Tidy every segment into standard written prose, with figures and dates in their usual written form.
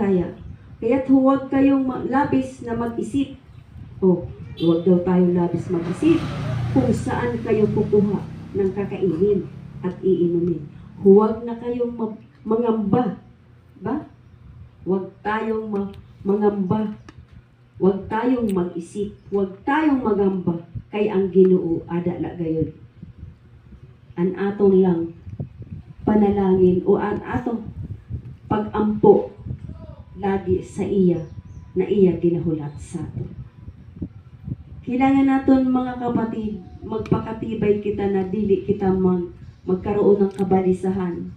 Bisaya. Kaya't huwag kayong labis na mag-isip. Huwag daw tayong labis mag-isip kung saan kayo kukuha ng kakainin at iinumin. Huwag na kayong mangamba. Ba? Huwag tayong mangamba. Huwag tayong mag-isip. Huwag tayong magamba. Kay ang Ginoo adala gayon. An atong lang panalangin o an atong pag-ampo lagi sa iya na iya ginahulat sa ato. Kailangan naton mga kapatid, magpakatibay kita na dili kita magkaroon ng kabalisahan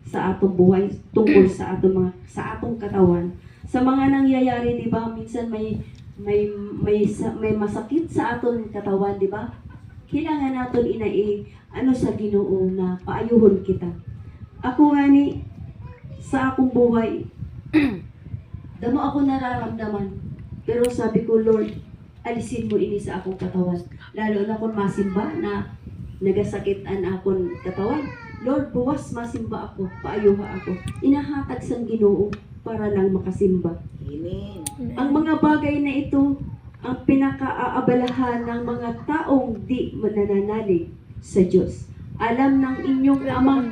sa atong buhay tungkol sa atong katawan. Sa mga nangyayari, di ba, minsan may masakit sa aton katawan, di ba? Kailangan naton sa Ginoo na paayuhon kita. Ako nga sa akong buhay, damo ako nararamdaman. Pero sabi ko, Lord, alisin mo ini sa akong katawan. Lalo na kung masimba na nagasakitan akong katawan. Lord, buwas masimba ako, paayuha ako. Inahatag sang Ginoo para lang makasimba. Amen. Ang mga bagay na ito, ang pinaka-aabalahan ng mga taong di manananalig sa Diyos. Alam ng inyong Ama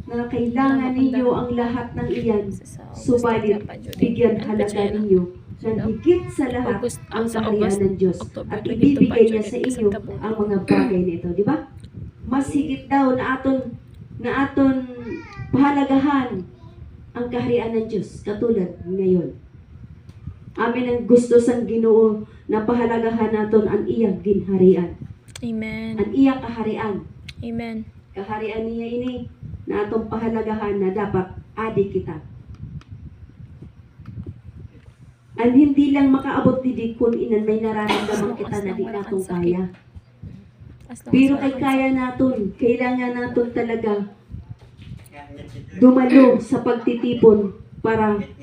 na kailangan ninyo ang lahat ng iyan, subalit bigyan halaga ninyo ng higit sa lahat ang kaharian ng Diyos at ibibigay niya sa inyo ang mga bagay na ito. Di ba? Mas higit daw na aton pahalagahan ang kaharian ng Diyos katulad ngayon. Amin ang gusto sang Ginoo na pahalagahan naton ang iyang ginharian. Amen. Ang iyang kaharian. Amen. Kaharian niya ini na atong pahalagahan na dapat adi kita. At hindi lang makaabot didi kung inan may nararamdaman kita na di natong kaya. Pero kay kaya naton, kailangan naton talaga dumalo sa pagtitipon para